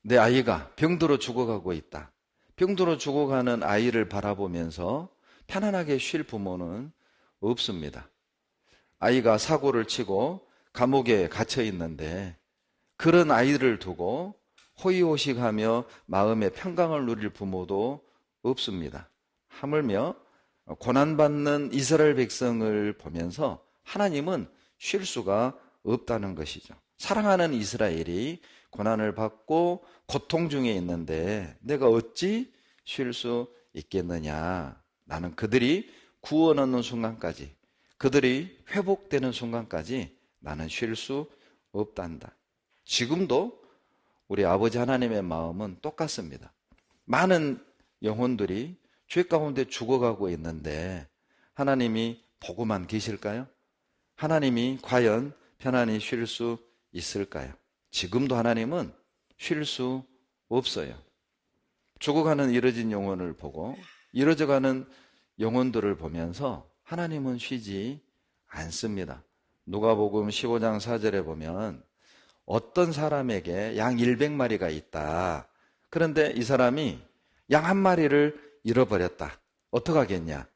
내 아이가 병들어 죽어가고 있다. 병들어 죽어가는 아이를 바라보면서 편안하게 쉴 부모는 없습니다. 아이가 사고를 치고 감옥에 갇혀 있는데 그런 아이를 두고 호의호식하며 마음의 평강을 누릴 부모도 없습니다. 하물며 고난받는 이스라엘 백성을 보면서 하나님은 쉴 수가 없다는 것이죠. 사랑하는 이스라엘이 고난을 받고 고통 중에 있는데 내가 어찌 쉴 수 있겠느냐. 나는 그들이 구원 얻는 순간까지, 그들이 회복되는 순간까지 나는 쉴 수 없단다. 지금도 우리 아버지 하나님의 마음은 똑같습니다. 많은 영혼들이 죄 가운데 죽어가고 있는데 하나님이 보고만 계실까요? 하나님이 과연 편안히 쉴 수 있을까요? 지금도 하나님은 쉴 수 없어요. 죽어가는 이뤄진 영혼을 보고 이뤄져가는 영혼들을 보면서 하나님은 쉬지 않습니다. 누가복음 15장 4절에 보면 어떤 사람에게 양 100마리가 있다. 그런데 이 사람이 양 한 마리를 잃어버렸다. 어떡하겠냐?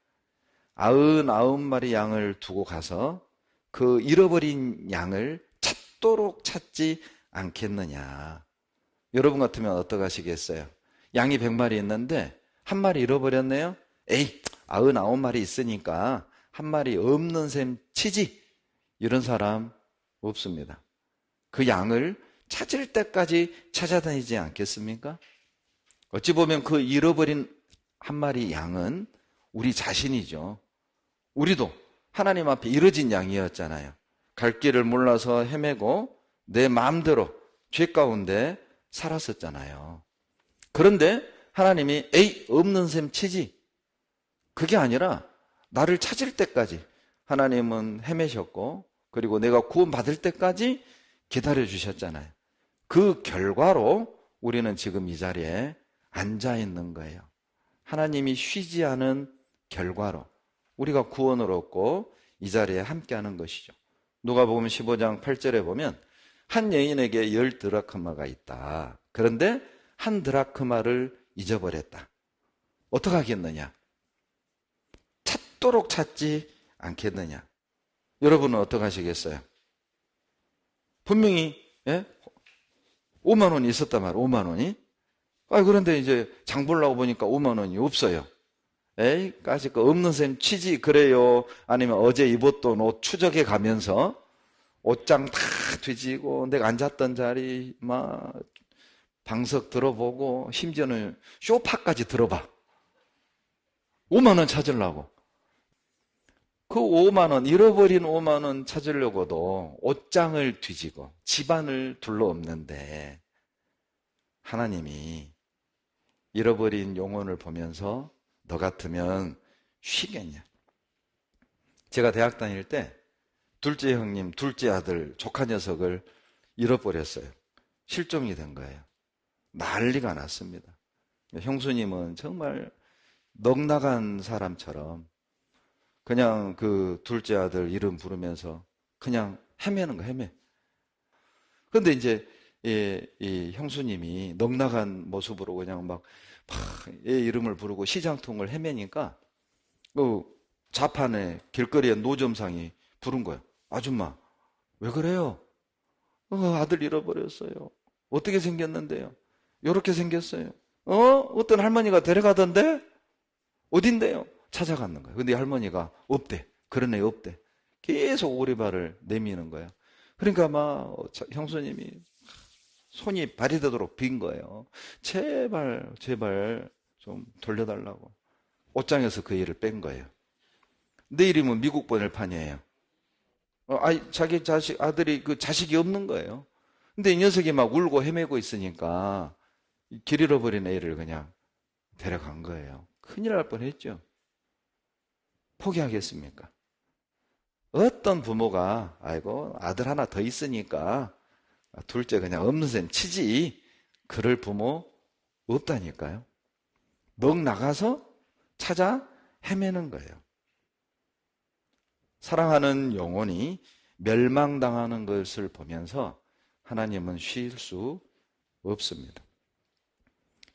99마리 양을 두고 가서 그 잃어버린 양을 찾도록 찾지 않겠느냐. 여러분 같으면 어떡하시겠어요? 양이 100마리 있는데 한 마리 잃어버렸네요? 에이, 99마리 있으니까 한 마리 없는 셈 치지. 이런 사람 없습니다. 그 양을 찾을 때까지 찾아다니지 않겠습니까? 어찌 보면 그 잃어버린 한 마리 양은 우리 자신이죠. 우리도 하나님 앞에 잃어진 양이었잖아요. 갈 길을 몰라서 헤매고 내 마음대로 죄 가운데 살았었잖아요. 그런데 하나님이 에이, 없는 셈 치지. 그게 아니라 나를 찾을 때까지 하나님은 헤매셨고 그리고 내가 구원받을 때까지 기다려 주셨잖아요. 그 결과로 우리는 지금 이 자리에 앉아 있는 거예요. 하나님이 쉬지 않은 결과로 우리가 구원을 얻고 이 자리에 함께하는 것이죠. 누가복음 15장 8절에 보면 한 여인에게 10드라크마가 있다. 그런데 한 드라크마를 잊어버렸다. 어떻게 하겠느냐? 찾도록 찾지 않겠느냐? 여러분은 어떻게 하시겠어요? 분명히 5만 원이 있었단 말이에요. 5만 원이. 그런데 이제 장 보려고 보니까 5만 원이 없어요. 에이, 까짓 거 없는 셈 치지 그래요. 아니면 어제 입었던 옷 추적해 가면서 옷장 다 뒤지고 내가 앉았던 자리 막 방석 들어보고 심지어는 쇼파까지 들어봐. 5만 원 찾으려고. 그 5만 원, 잃어버린 5만 원 찾으려고도 옷장을 뒤지고 집안을 둘러엎는데 하나님이 잃어버린 영혼을 보면서 너 같으면 쉬겠냐? 제가 대학 다닐 때 둘째 형님, 둘째 아들, 조카 녀석을 잃어버렸어요. 실종이 된 거예요. 난리가 났습니다. 형수님은 정말 넉나간 사람처럼 그냥 그 둘째 아들 이름 부르면서 그냥 헤매는 거, 헤매. 그런데 이제 이 형수님이 넉나간 모습으로 그냥 막 얘 이름을 부르고 시장통을 헤매니까 그 좌판에 길거리에 노점상이 부른 거예요. 아줌마, 왜 그래요? 아들 잃어버렸어요. 어떻게 생겼는데요? 이렇게 생겼어요. 어떤 할머니가 데려가던데? 어딘데요? 찾아갔는 거예요. 근데 할머니가 없대. 그런 애 없대. 계속 오리발을 내미는 거예요. 그러니까 막 형수님이 손이 발이 되도록 빈 거예요. 제발 좀 돌려달라고. 옷장에서 그 일을 뺀 거예요. 내 이름은 미국 번외판이에요. 자기 아들이 그 자식이 없는 거예요. 근데 이 녀석이 막 울고 헤매고 있으니까 길 잃어버린 애를 그냥 데려간 거예요. 큰일 날 뻔했죠. 포기하겠습니까? 어떤 부모가 아이고 아들 하나 더 있으니까 둘째 그냥 없는 셈 치지 그럴 부모 없다니까요. 넋 나가서 찾아 헤매는 거예요. 사랑하는 영혼이 멸망당하는 것을 보면서 하나님은 쉴 수 없습니다.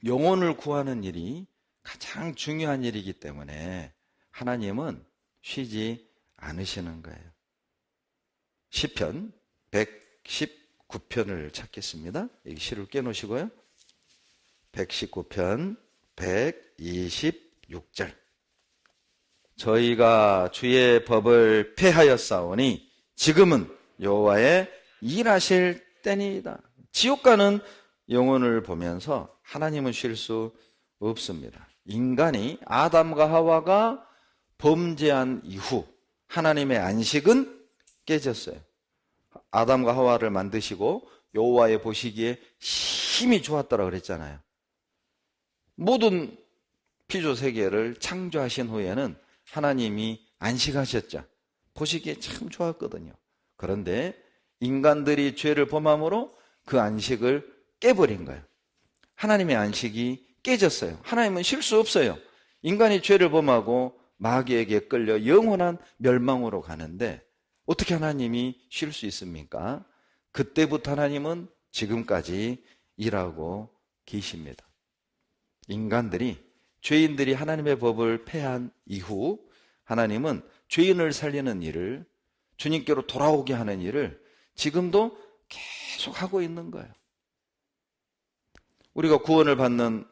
영혼을 구하는 일이 가장 중요한 일이기 때문에 하나님은 쉬지 않으시는 거예요. 시편 119편을 찾겠습니다. 여기 시를 깨놓으시고요. 119편 126절. 저희가 주의 법을 폐하였사오니 지금은 여호와의 일하실 때니이다. 지옥 가는 영혼을 보면서 하나님은 쉴 수 없습니다. 인간이 아담과 하와가 범죄한 이후 하나님의 안식은 깨졌어요. 아담과 하와를 만드시고 여호와의 보시기에 심히 좋았다고 그랬잖아요. 모든 피조 세계를 창조하신 후에는 하나님이 안식하셨죠. 보시기에 참 좋았거든요. 그런데 인간들이 죄를 범함으로 그 안식을 깨버린 거예요. 하나님의 안식이 깨졌어요. 하나님은 쉴 수 없어요. 인간이 죄를 범하고 마귀에게 끌려 영원한 멸망으로 가는데 어떻게 하나님이 쉴 수 있습니까? 그때부터 하나님은 지금까지 일하고 계십니다. 인간들이, 죄인들이 하나님의 법을 폐한 이후 하나님은 죄인을 살리는 일을, 주님께로 돌아오게 하는 일을 지금도 계속 하고 있는 거예요. 우리가 구원을 받는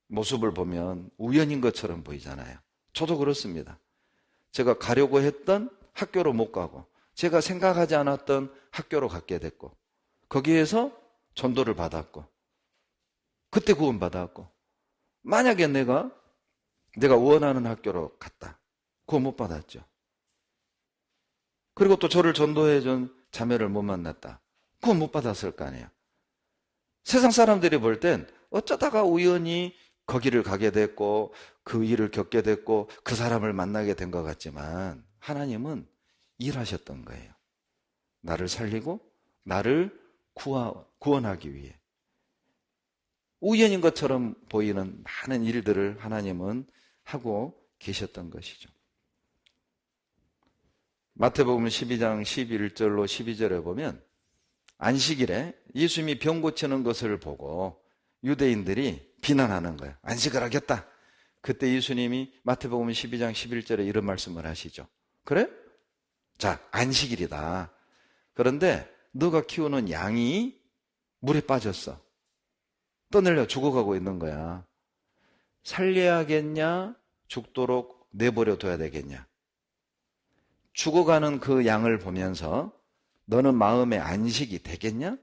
모습을 보면 우연인 것처럼 보이잖아요. 저도 그렇습니다. 제가 가려고 했던 학교로 못 가고 제가 생각하지 않았던 학교로 갖게 됐고 거기에서 전도를 받았고 그때 구원받았고 만약에 내가 원하는 학교로 갔다. 구원 못 받았죠. 그리고 또 저를 전도해준 자매를 못 만났다. 구원 못 받았을 거 아니에요. 세상 사람들이 볼 땐 어쩌다가 우연히 거기를 가게 됐고 그 일을 겪게 됐고 그 사람을 만나게 된 것 같지만 하나님은 일하셨던 거예요. 나를 살리고 나를 구원하기 위해. 우연인 것처럼 보이는 많은 일들을 하나님은 하고 계셨던 것이죠. 마태복음 12장 11절로 12절에 보면 안식일에 예수님이 병 고치는 것을 보고 유대인들이 비난하는 거예요. 안식을 하겠다. 그때 예수님이 마태복음 12장 11절에 이런 말씀을 하시죠. 그래? 자, 안식일이다. 그런데 너가 키우는 양이 물에 빠졌어. 떠내려 죽어가고 있는 거야. 살려야겠냐? 죽도록 내버려 둬야 되겠냐? 죽어가는 그 양을 보면서 너는 마음에 안식이 되겠냐?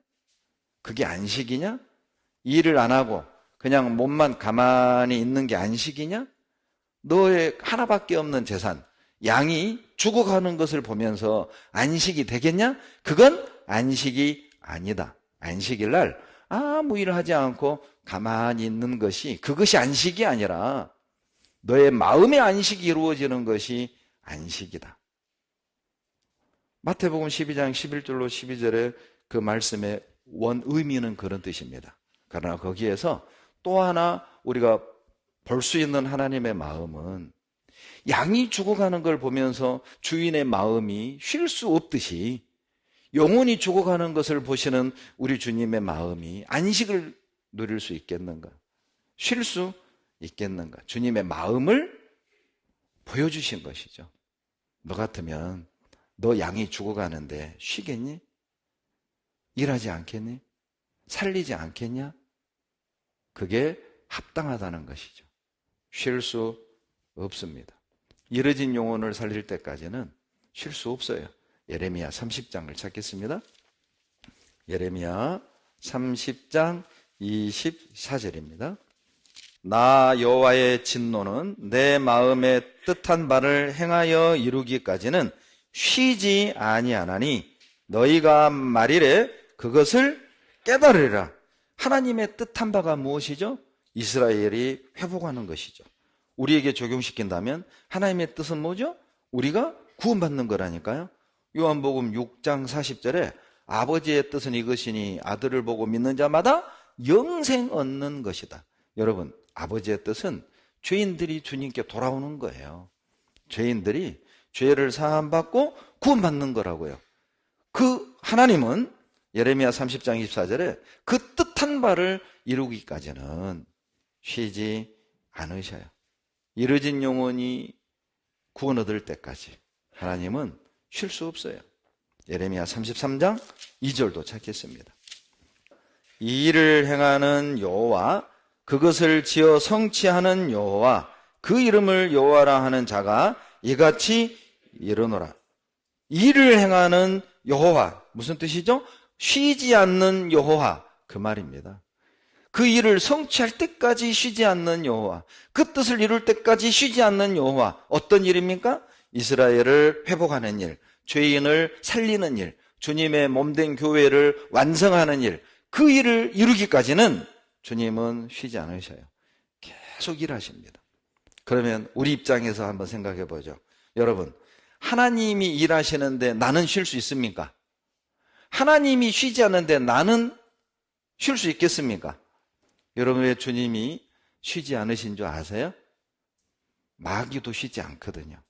그게 안식이냐? 일을 안 하고 그냥 몸만 가만히 있는 게 안식이냐? 너의 하나밖에 없는 재산, 양이 죽어가는 것을 보면서 안식이 되겠냐? 그건 안식이 아니다. 안식일 날 아무 일을 하지 않고 가만히 있는 것이, 그것이 안식이 아니라 너의 마음의 안식이 이루어지는 것이 안식이다. 마태복음 12장 11절로 12절의 그 말씀의 원 의미는 그런 뜻입니다. 그러나 거기에서 또 하나 우리가 볼 수 있는 하나님의 마음은 양이 죽어가는 걸 보면서 주인의 마음이 쉴 수 없듯이 영혼이 죽어가는 것을 보시는 우리 주님의 마음이 안식을 누릴 수 있겠는가? 쉴 수 있겠는가? 주님의 마음을 보여주신 것이죠. 너 같으면 너 양이 죽어가는데 쉬겠니? 일하지 않겠니? 살리지 않겠냐? 그게 합당하다는 것이죠. 쉴 수 없습니다. 이르진 영혼을 살릴 때까지는 쉴 수 없어요. 예레미야 30장을 찾겠습니다. 예레미야 30장 24절입니다. 나 여호와의 진노는 내 마음에 뜻한 바를 행하여 이루기까지는 쉬지 아니하나니 너희가 말이래 그것을 깨달으리라. 하나님의 뜻한 바가 무엇이죠? 이스라엘이 회복하는 것이죠. 우리에게 적용시킨다면 하나님의 뜻은 뭐죠? 우리가 구원받는 거라니까요. 요한복음 6장 40절에 아버지의 뜻은 이것이니 아들을 보고 믿는 자마다 영생 얻는 것이다. 여러분, 아버지의 뜻은 죄인들이 주님께 돌아오는 거예요. 죄인들이 죄를 사함받고 구원받는 거라고요. 그 하나님은 예레미야 30장 24절에 그 뜻한 바를 이루기까지는 쉬지 않으셔요. 이뤄진 영혼이 구원 얻을 때까지 하나님은 쉴 수 없어요. 예레미야 33장 2절도 찾겠습니다. 이 일을 행하는 여호와, 그것을 지어 성취하는 여호와, 그 이름을 여호와라 하는 자가 이같이 이르노라. 일을 행하는 여호와, 무슨 뜻이죠? 쉬지 않는 여호와, 그 말입니다. 그 일을 성취할 때까지 쉬지 않는 여호와, 그 뜻을 이룰 때까지 쉬지 않는 여호와. 어떤 일입니까? 이스라엘을 회복하는 일, 죄인을 살리는 일, 주님의 몸된 교회를 완성하는 일, 그 일을 이루기까지는 주님은 쉬지 않으셔요. 계속 일하십니다. 그러면 우리 입장에서 한번 생각해 보죠. 여러분, 하나님이 일하시는데 나는 쉴 수 있습니까? 하나님이 쉬지 않는데 나는 쉴 수 있겠습니까? 여러분, 왜 주님이 쉬지 않으신 줄 아세요? 마귀도 쉬지 않거든요.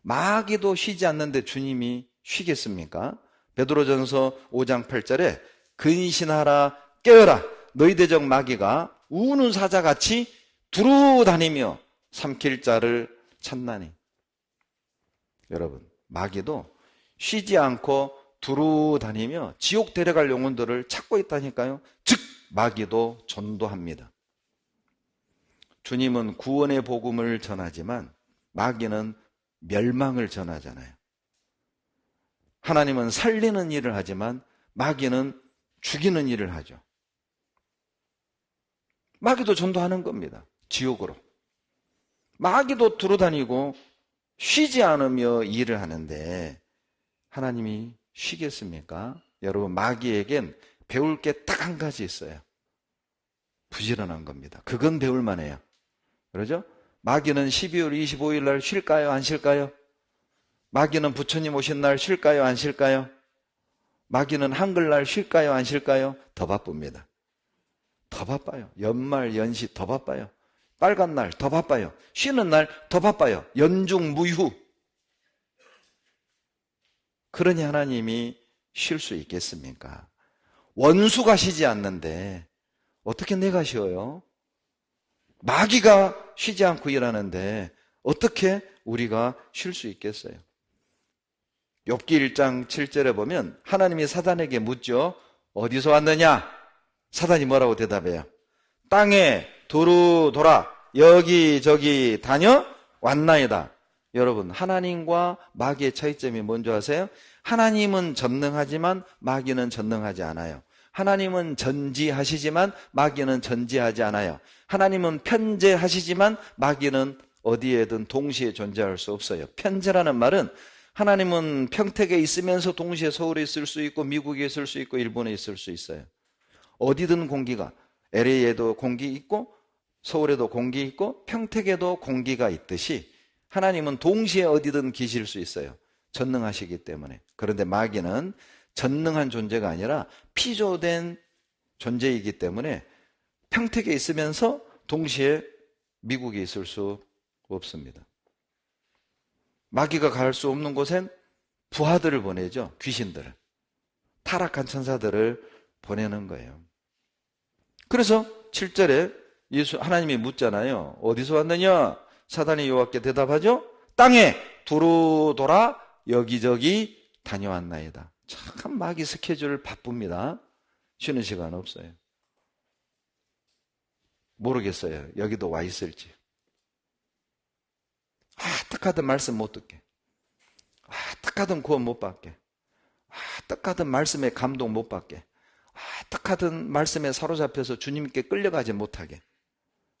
마귀도 쉬지 않는데 주님이 쉬겠습니까? 베드로전서 5장 8절에 근신하라 깨어라 너희 대적 마귀가 우는 사자같이 두루 다니며 삼킬 자를 찾나니. 여러분, 마귀도 쉬지 않고 두루 다니며 지옥 데려갈 영혼들을 찾고 있다니까요. 즉 마귀도 전도합니다. 주님은 구원의 복음을 전하지만 마귀는 멸망을 전하잖아요. 하나님은 살리는 일을 하지만 마귀는 죽이는 일을 하죠. 마귀도 전도하는 겁니다. 지옥으로. 마귀도 두루다니고 쉬지 않으며 일을 하는데 하나님이 쉬겠습니까? 여러분, 마귀에겐 배울 게 딱 한 가지 있어요. 부지런한 겁니다. 그건 배울 만해요. 그러죠? 마귀는 12월 25일 날 쉴까요? 안 쉴까요? 마귀는 부처님 오신 날 쉴까요? 안 쉴까요? 마귀는 한글날 쉴까요? 안 쉴까요? 더 바쁩니다. 더 바빠요. 연말, 연시 더 바빠요. 빨간 날 더 바빠요. 쉬는 날 더 바빠요. 연중 무휴. 그러니 하나님이 쉴 수 있겠습니까? 원수가 쉬지 않는데 어떻게 내가 쉬어요? 마귀가 쉬지 않고 일하는데 어떻게 우리가 쉴 수 있겠어요? 욥기 1장 7절에 보면 하나님이 사단에게 묻죠. 어디서 왔느냐? 사단이 뭐라고 대답해요? 땅에 두루 돌아 여기저기 다녀 왔나이다. 여러분, 하나님과 마귀의 차이점이 뭔지 아세요? 하나님은 전능하지만 마귀는 전능하지 않아요. 하나님은 전지하시지만 마귀는 전지하지 않아요. 하나님은 편재하시지만 마귀는 어디에든 동시에 존재할 수 없어요. 편재라는 말은 하나님은 평택에 있으면서 동시에 서울에 있을 수 있고 미국에 있을 수 있고 일본에 있을 수 있어요. 어디든 공기가, LA에도 공기 있고 서울에도 공기 있고 평택에도 공기가 있듯이 하나님은 동시에 어디든 계실 수 있어요. 전능하시기 때문에. 그런데 마귀는 전능한 존재가 아니라 피조된 존재이기 때문에 평택에 있으면서 동시에 미국에 있을 수 없습니다. 마귀가 갈 수 없는 곳엔 부하들을 보내죠. 귀신들을. 타락한 천사들을 보내는 거예요. 그래서 7절에 하나님이 묻잖아요. 어디서 왔느냐? 사단이 여호와께 대답하죠. 땅에 두루 돌아 여기저기 다녀왔나이다. 참 마귀 스케줄 바쁩니다. 쉬는 시간 없어요. 모르겠어요. 여기도 와 있을지. 딱 하든 말씀 못 듣게. 딱 하든 구원 못 받게. 딱 하든 말씀에 감동 못 받게. 딱 하든 말씀에 사로잡혀서 주님께 끌려가지 못하게.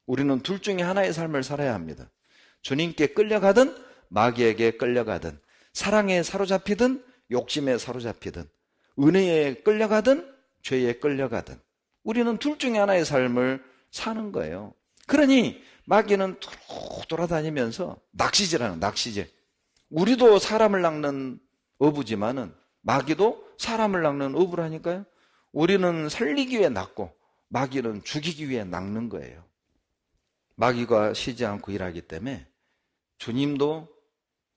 우리는 둘 중에 하나의 삶을 살아야 합니다. 주님께 끌려가든 마귀에게 끌려가든, 사랑에 사로잡히든 욕심에 사로잡히든, 은혜에 끌려가든 죄에 끌려가든 우리는 둘 중에 하나의 삶을 사는 거예요. 그러니 마귀는 돌아다니면서 낚시질하는 낚시질. 우리도 사람을 낚는 어부지만은 마귀도 사람을 낚는 어부라니까요. 우리는 살리기 위해 낚고 마귀는 죽이기 위해 낚는 거예요. 마귀가 쉬지 않고 일하기 때문에 주님도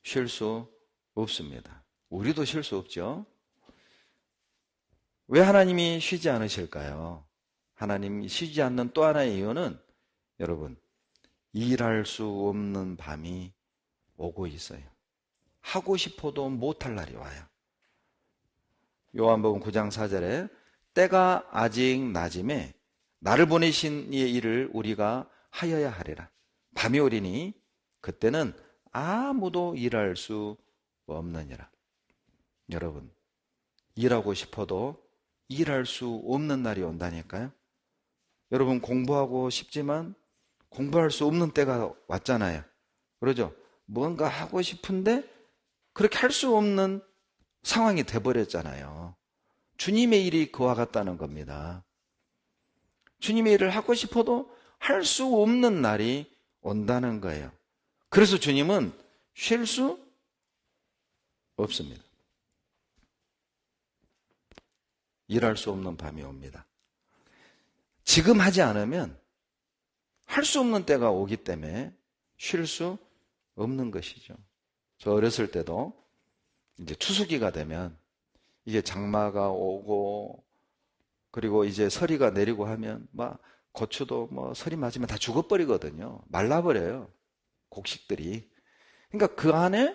쉴 수 없습니다. 우리도 쉴 수 없죠. 왜 하나님이 쉬지 않으실까요? 하나님이 쉬지 않는 또 하나의 이유는 여러분, 일할 수 없는 밤이 오고 있어요. 하고 싶어도 못할 날이 와요. 요한복음 9장 4절에 때가 아직 낮음에 나를 보내신 이의 일을 우리가 하여야 하리라. 밤이 오리니 그때는 아무도 일할 수 없느니라. 여러분, 일하고 싶어도 일할 수 없는 날이 온다니까요. 여러분, 공부하고 싶지만 공부할 수 없는 때가 왔잖아요. 그러죠? 뭔가 하고 싶은데 그렇게 할 수 없는 상황이 돼버렸잖아요. 주님의 일이 그와 같다는 겁니다. 주님의 일을 하고 싶어도 할 수 없는 날이 온다는 거예요. 그래서 주님은 쉴 수 없습니다. 일할 수 없는 밤이 옵니다. 지금 하지 않으면 할 수 없는 때가 오기 때문에 쉴 수 없는 것이죠. 저 어렸을 때도 이제 추수기가 되면 이게 장마가 오고 그리고 이제 서리가 내리고 하면 막 고추도 뭐 서리 맞으면 다 죽어버리거든요. 말라버려요. 곡식들이. 그러니까 그 안에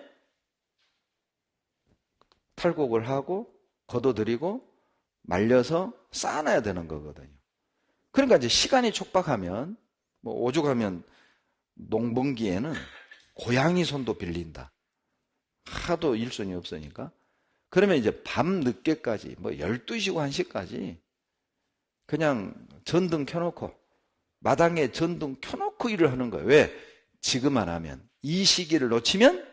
탈곡을 하고 걷어들이고 말려서 쌓아놔야 되는 거거든요. 그러니까 이제 시간이 촉박하면 뭐 오죽하면 농번기에는 고양이 손도 빌린다. 하도 일손이 없으니까. 그러면 이제 밤 늦게까지 뭐 12시고 1시까지 그냥 전등 켜놓고 마당에 전등 켜놓고 일을 하는 거예요. 왜? 지금 안 하면 이 시기를 놓치면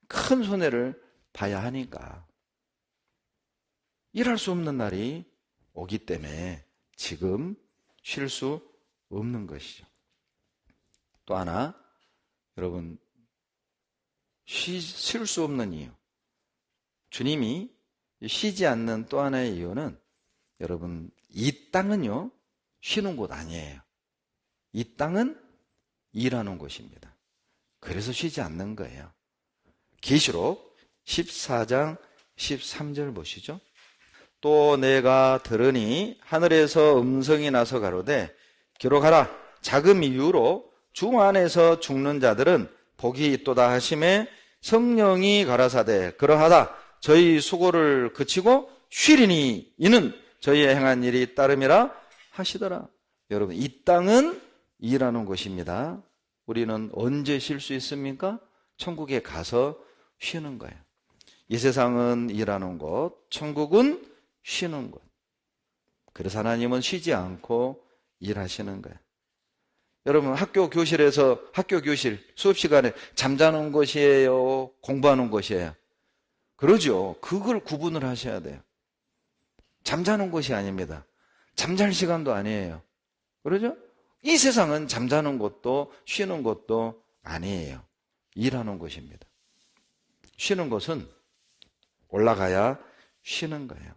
큰 손해를 봐야 하니까. 일할 수 없는 날이 오기 때문에 지금 쉴 수 없는 것이죠. 또 하나, 여러분, 쉴 수 없는 이유. 주님이 쉬지 않는 또 하나의 이유는 여러분, 이 땅은요, 쉬는 곳 아니에요. 이 땅은 일하는 곳입니다. 그래서 쉬지 않는 거예요. 계시록 14장 13절 보시죠. 또 내가 들으니 하늘에서 음성이 나서 가로되 기록하라. 자금 이후로 주 안에서 죽는 자들은 복이 있도다 하심에 성령이 가라사대 그러하다. 저희 수고를 그치고 쉬리니 이는 저희의 행한 일이 따름이라 하시더라. 여러분, 이 땅은 일하는 곳입니다. 우리는 언제 쉴 수 있습니까? 천국에 가서 쉬는 거예요. 이 세상은 일하는 곳, 천국은 쉬는 곳. 그래서 하나님은 쉬지 않고 일하시는 거예요. 여러분, 학교 교실, 수업 시간에 잠자는 곳이에요? 공부하는 곳이에요? 그러죠. 그걸 구분을 하셔야 돼요. 잠자는 곳이 아닙니다. 잠잘 시간도 아니에요. 그러죠? 이 세상은 잠자는 곳도 쉬는 곳도 아니에요. 일하는 곳입니다. 쉬는 곳은 올라가야 쉬는 거예요.